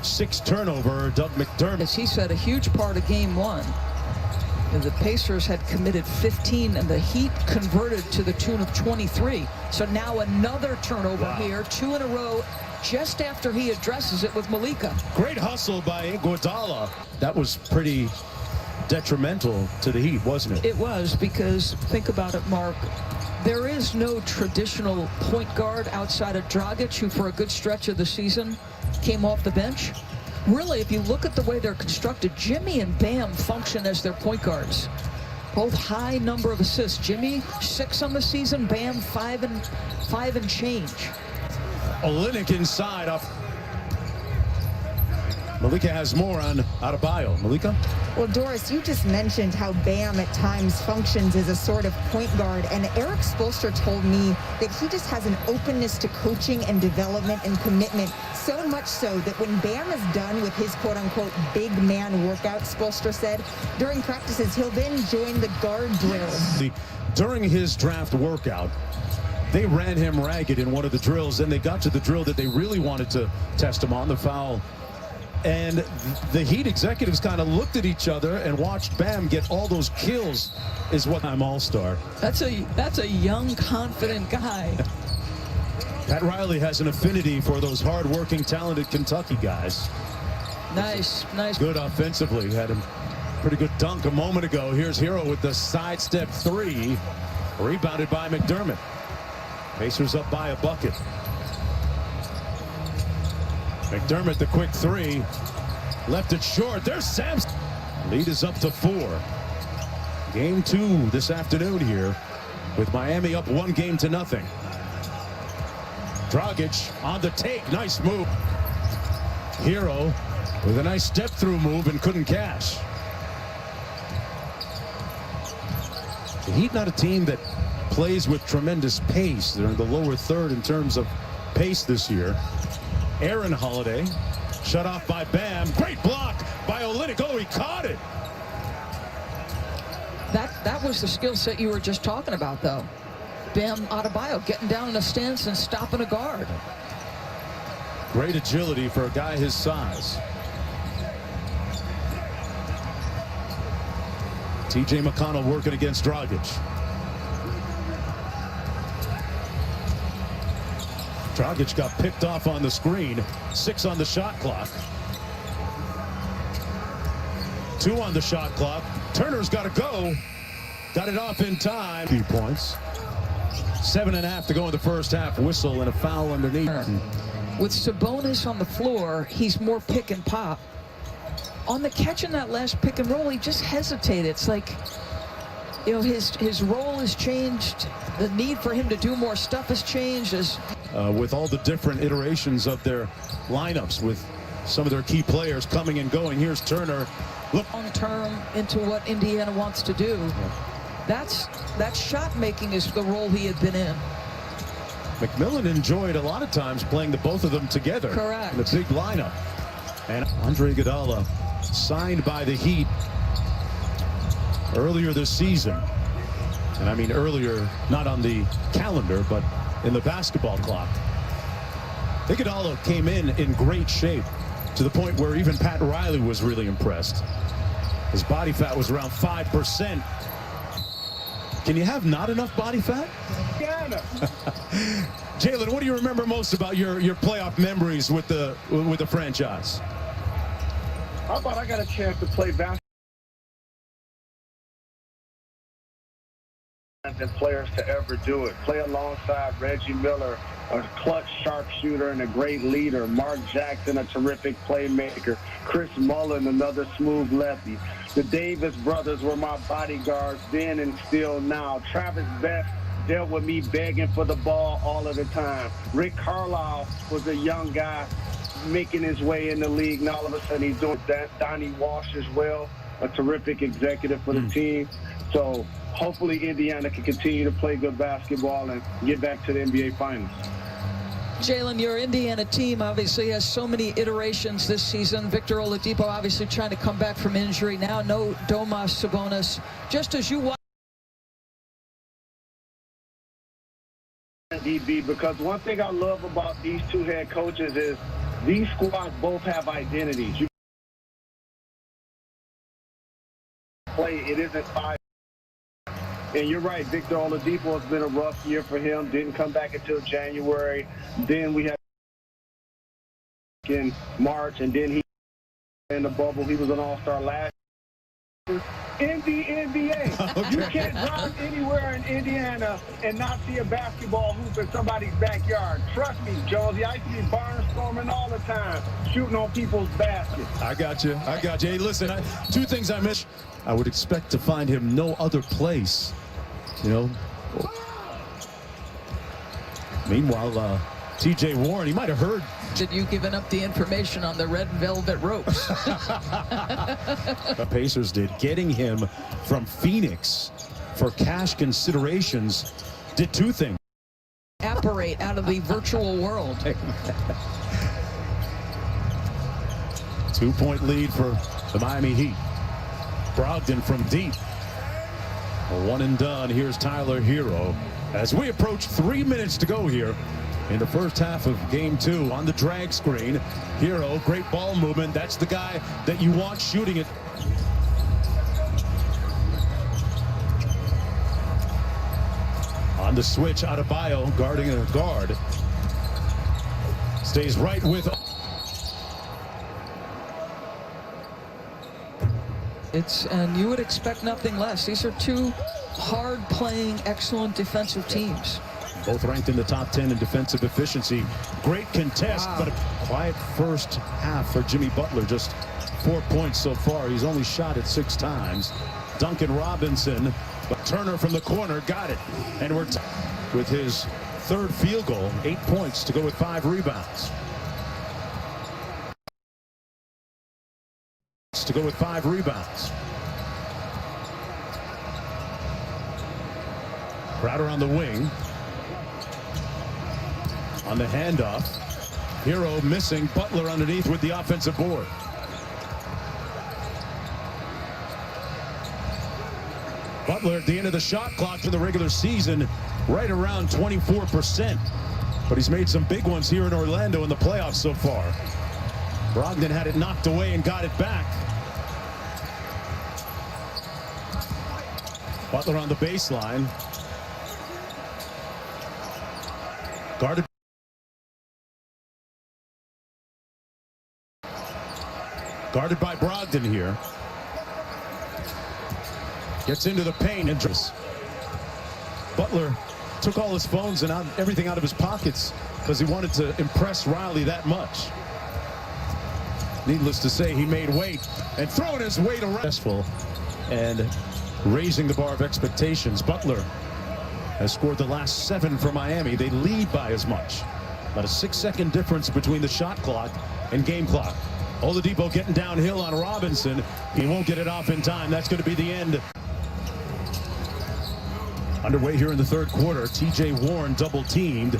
6 turnover, Doug McDermott. As he said, a huge part of game 1. The Pacers had committed 15 and the Heat converted to the tune of 23. So now another turnover here, 2 in a row, just after he addresses it with Malika. Great hustle by Iguodala. That was pretty detrimental to the Heat, wasn't it? It was, because think about it, Mark. There is no traditional point guard outside of Dragic, who for a good stretch of the season came off the bench. Really, if you look at the way they're constructed, Jimmy and Bam function as their point guards. Both high number of assists. Jimmy 6 on the season, Bam 5 and change. Olynyk inside off. Malika has more on Adebayo. Malika? Well, Doris, you just mentioned how Bam at times functions as a sort of point guard, and Eric Spoelstra told me that he just has an openness to coaching and development and commitment, so much so that when Bam is done with his quote-unquote big man workout, Spoelstra said, during practices, he'll then join the guard drills. During his draft workout, they ran him ragged in one of the drills, and they got to the drill that they really wanted to test him on, the foul. And the Heat executives kind of looked at each other and watched Bam get all those kills. Is what I'm all-star. That's a young, confident guy. Pat Riley has an affinity for those hard-working, talented Kentucky guys. Nice. Good offensively. Had him pretty good dunk a moment ago. Here's Hero with the sidestep 3. Rebounded by McDermott. Pacers up by a bucket. McDermott, the quick 3. Left it short. There's Sampson. Lead is up to 4. Game 2 this afternoon here, with Miami up 1-0. Dragic on the take. Nice move. Hero with a nice step-through move and couldn't cash. The Heat not a team that plays with tremendous pace. They're in the lower third in terms of pace this year. Aaron Holiday shut off by Bam. Great block by Olynyk. Oh, he caught it. That was the skill set you were just talking about, though. Bam Adebayo getting down in a stance and stopping a guard. Great agility for a guy his size. T.J. McConnell working against Dragic. Dragic got picked off on the screen. 6 on the shot clock. 2 on the shot clock. Turner's got to go. Got it off in time. Few points. 7.5 to go in the first half. Whistle and a foul underneath. With Sabonis on the floor, he's more pick and pop. On the catch in that last pick and roll, he just hesitated. It's like, you know, his role has changed. The need for him to do more stuff has changed. With all the different iterations of their lineups, with some of their key players coming and going. Here's Turner. Look. Long term into what Indiana wants to do. That shot making is the role he had been in. McMillan enjoyed a lot of times playing the both of them together. Correct. In the big lineup. And Andre Iguodala signed by the Heat earlier this season. And I mean earlier, not on the calendar, but in the basketball clock. Iguodala came in great shape, to the point where even Pat Riley was really impressed. His body fat was around 5%. Can you have not enough body fat? Yeah. Jalen, what do you remember most about your playoff memories with the franchise? How about I got a chance to play basketball and players to ever do it. Play alongside Reggie Miller, a clutch sharpshooter and a great leader. Mark Jackson, a terrific playmaker. Chris Mullin, another smooth lefty. The Davis brothers were my bodyguards then and still now. Travis Best dealt with me begging for the ball all of the time. Rick Carlisle was a young guy making his way in the league, and all of a sudden he's doing that. Donnie Walsh as well, a terrific executive for the team. So hopefully Indiana can continue to play good basketball and get back to the NBA Finals. Jalen, your Indiana team obviously has so many iterations this season. Victor Oladipo obviously trying to come back from injury. Now no Domas Sabonis. Just as you watch. DB, because one thing I love about these two head coaches is These squads both have identities. You play, it isn't 5. And you're right, Victor Oladipo has been a rough year for him. Didn't come back until January. Then we had in March, and then he in the bubble. He was an all-star last year. In the NBA, okay. You can't drive anywhere in Indiana and not see a basketball hoop in somebody's backyard. Trust me, Jonesy, I used to be barnstorming all the time, shooting on people's baskets. I got you. Hey, listen, two things I missed. I would expect to find him no other place, you know. Meanwhile, T.J.Warren, he might have heard. Did you given up the information on the red velvet ropes? The Pacers did. Getting him from Phoenix for cash considerations did two things. Apparate out of the virtual world. 2-point lead for the Miami Heat. Brogdon from deep. A one and done. Here's Tyler Hero as we approach 3 minutes to go here in the first half of game 2 on the drag screen. Hero, great ball movement. That's the guy that you want shooting it. On the switch, Adebayo guarding a guard. Stays right with. And you would expect nothing less. These are two hard-playing, excellent defensive teams. Both ranked in the top 10 in defensive efficiency. Great contest, but a quiet first half for Jimmy Butler. Just 4 points so far. He's only shot it 6 times. Duncan Robinson, but Turner from the corner got it. And we're with his third field goal, 8 points to go with 5 rebounds. To go with 5 rebounds. Crowder on the wing. On the handoff. Hero missing. Butler underneath with the offensive board. Butler at the end of the shot clock for the regular season, right around 24%. But he's made some big ones here in Orlando in the playoffs so far. Brogdon had it knocked away and got it back. Butler on the baseline. Guarded. Guarded by Brogdon here. Gets into the paint and just. Butler took all his phones and everything out of his pockets because he wanted to impress Riley that much. Needless to say, he made weight and throwing his weight around. Successful and raising the bar of expectations. Butler has scored the last 7 for Miami. They lead by as much. About a 6-second difference between the shot clock and game clock. Oladipo getting downhill on Robinson. He won't get it off in time. That's going to be the end. Underway here in the third quarter. T.J.Warren double teamed.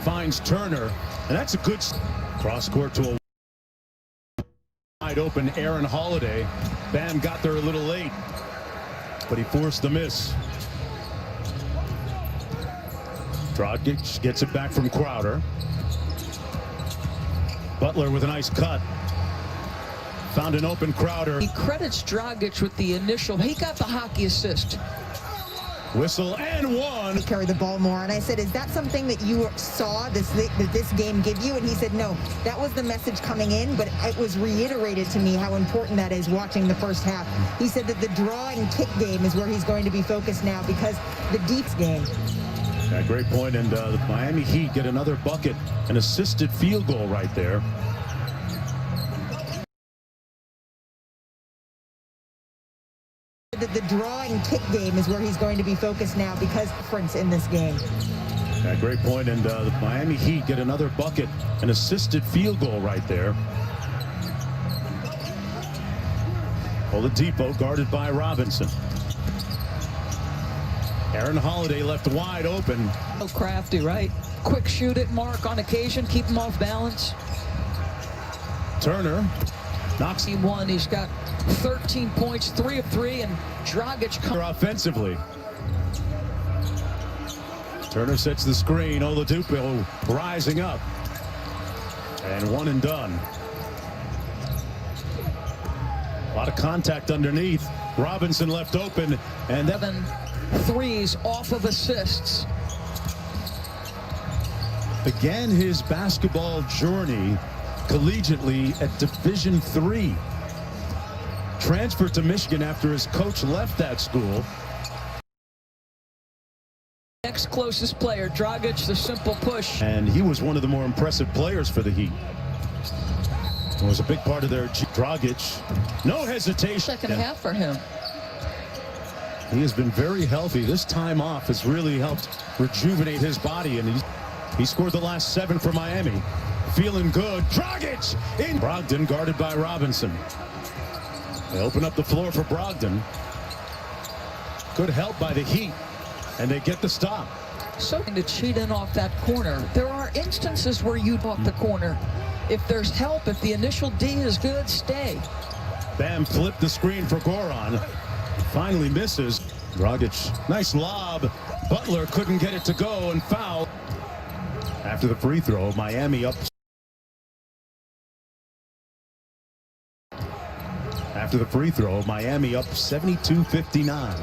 Finds Turner. And that's a good cross court to a wide open Aaron Holiday. Bam got there a little late, but he forced the miss. Dragic gets it back from Crowder. Butler with a nice cut. Found an open Crowder. He credits Dragic with the initial. He got the hockey assist. Whistle and one. Carry the ball more, and I said, is that something that you saw this game give you? And he said, no, that was the message coming in, but it was reiterated to me how important that is watching the first half. He said that the draw and kick game is where he's going to be focused now because the deep game. Yeah, great point. And the Miami Heat get another bucket, an assisted field goal right there. The draw and kick game is where he's going to be focused now because difference in this game. Yeah, great point. And the Miami Heat get another bucket, an assisted field goal right there. Oladipo guarded by Robinson. Aaron Holiday left wide open. So crafty, right? Quick shoot it, Mark, on occasion. Keep him off balance. Turner knocks He won. He's got 13 points, 3 of 3, and Dragic offensively. Turner sets the screen. Oladipo rising up. And one and done. A lot of contact underneath. Robinson left open, and 7 threes off of assists. Began his basketball journey collegiately at Division III. Transferred to Michigan after his coach left that school. Next closest player, Dragic, the simple push. And he was one of the more impressive players for the Heat. It was a big part of their Dragic. No hesitation. Second half for him. He has been very healthy. This time off has really helped rejuvenate his body, and he scored the last 7 for Miami. Feeling good. Dragic in. Brogdon guarded by Robinson. They open up the floor for Brogdon. Good help by the Heat, and they get the stop. So to cheat in off that corner. There are instances where you off the corner. If there's help, if the initial D is good, stay. Bam flipped the screen for Goran. Finally misses. Dragic, nice lob. Butler couldn't get it to go and foul. After the free throw, Miami up. After the free throw, Miami up 72-59.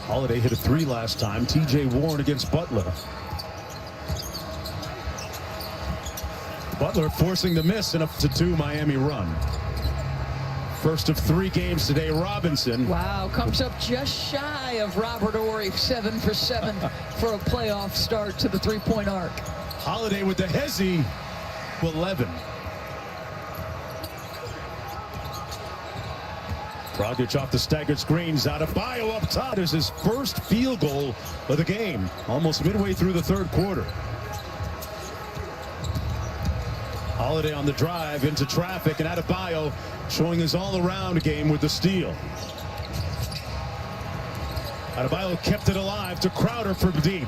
Holiday hit a 3 last time. T.J.Warren against Butler. Butler forcing the miss and up to 2 Miami run. First of 3 games today. Robinson. Wow, comes up just shy of Robert Horry, 7 for 7 for a playoff start to the three-point arc. Holiday with the hezzy. 11. Dragic off the staggered screens. Adebayo up top. Is his first field goal of the game. Almost midway through the third quarter. Holiday on the drive into traffic, and Adebayo showing his all-around game with the steal. Adebayo kept it alive to Crowder for deep.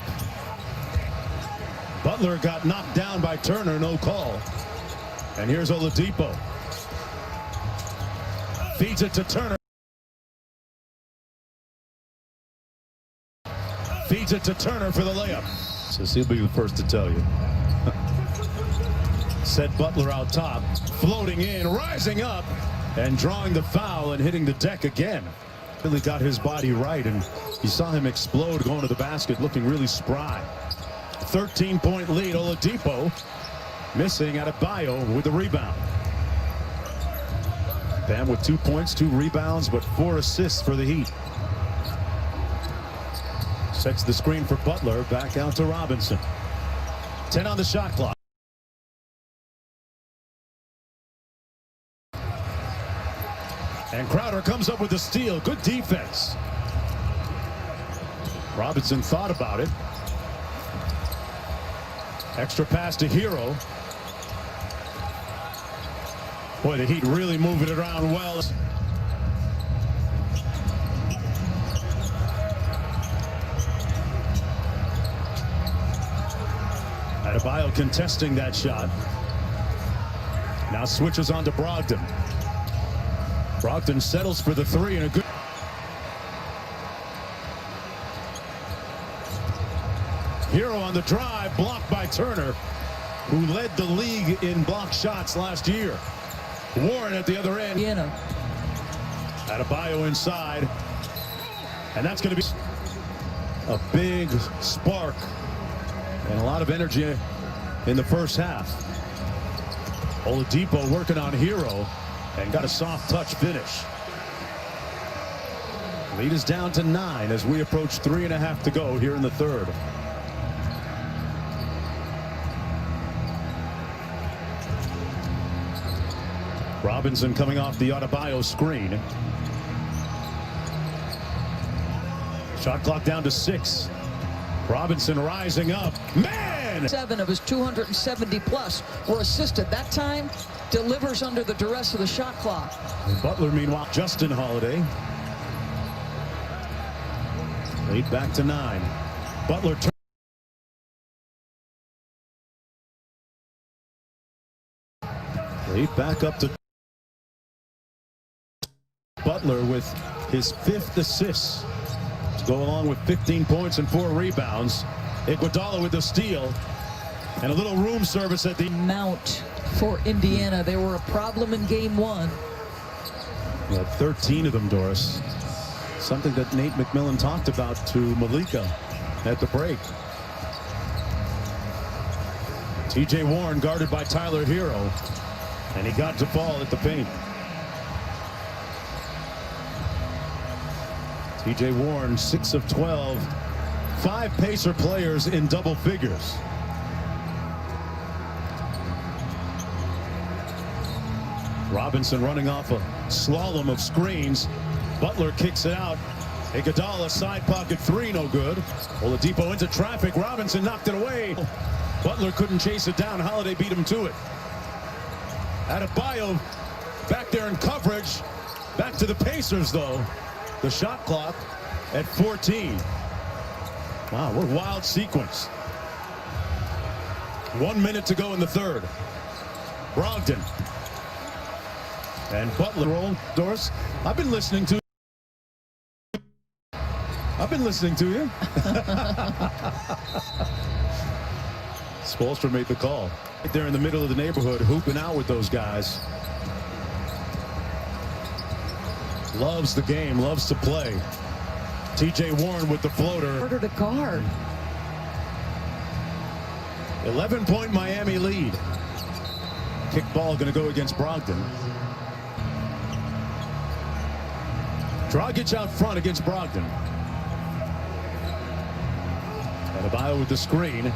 Butler got knocked down by Turner, no call. And here's Oladipo. Feeds it to Turner. Feeds it to Turner for the layup. So he'll be the first to tell you. Set Butler out top, floating in, rising up, and drawing the foul and hitting the deck again. Really got his body right, and you saw him explode going to the basket, looking really spry. 13-point lead. Oladipo missing. Adebayo with the rebound. Bam with 2 points, 2 rebounds, but 4 assists for the Heat. Sets the screen for Butler. Back out to Robinson. 10 on the shot clock. And Crowder comes up with the steal. Good defense. Robinson thought about it. Extra pass to Hero. Boy, the Heat really moving it around well. Adebayo contesting that shot. Now switches on to Brogdon. Brogdon settles for the 3 and a good. Hero on the drive, blocked by Turner, who led the league in block shots last year. Warren at the other end. Adebayo inside. And that's going to be a big spark and a lot of energy in the first half. Oladipo working on Hero and got a soft touch finish. Lead is down to 9 as we approach 3.5 to go here in the third. Robinson coming off the Adebayo screen. Shot clock down to 6. Robinson rising up. Man! 7 of his 270 plus were assisted. That time delivers under the duress of the shot clock. And Butler, meanwhile, Justin Holiday. Lead back to 9. Butler. Lead back up to Butler with his 5th assist to go along with 15 points and 4 rebounds. Iguodala with the steal. And a little room service at the Mount for Indiana. They were a problem in game one. We had 13 of them, Doris. Something that Nate McMillan talked about to Malika at the break. T.J.Warren guarded by Tyler Hero. And he got to fall at the paint. T.J.Warren, 6 of 12. 5 Pacer players in double figures. Robinson running off a slalom of screens. Butler kicks it out. Iguodala side pocket three, no good. Oladipo into traffic. Robinson knocked it away. Butler couldn't chase it down. Holiday beat him to it. Adebayo back there in coverage. Back to the Pacers, though. The shot clock at 14. Wow, what a wild sequence. 1 minute to go in the third. Brogdon. And Butler roll. Doris, I've been listening to you. Spoelstra made the call. Right there in the middle of the neighborhood, hooping out with those guys. Loves the game, loves to play. T.J.Warren with the floater. Harder to guard. 11-point Miami lead. Kick ball going to go against Brogdon. Dragic out front against Brogdon. Adebayo with the screen.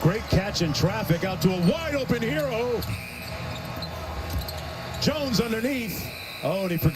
Great catch in traffic out to a wide open Hero. Jones underneath. Oh, and he forgot.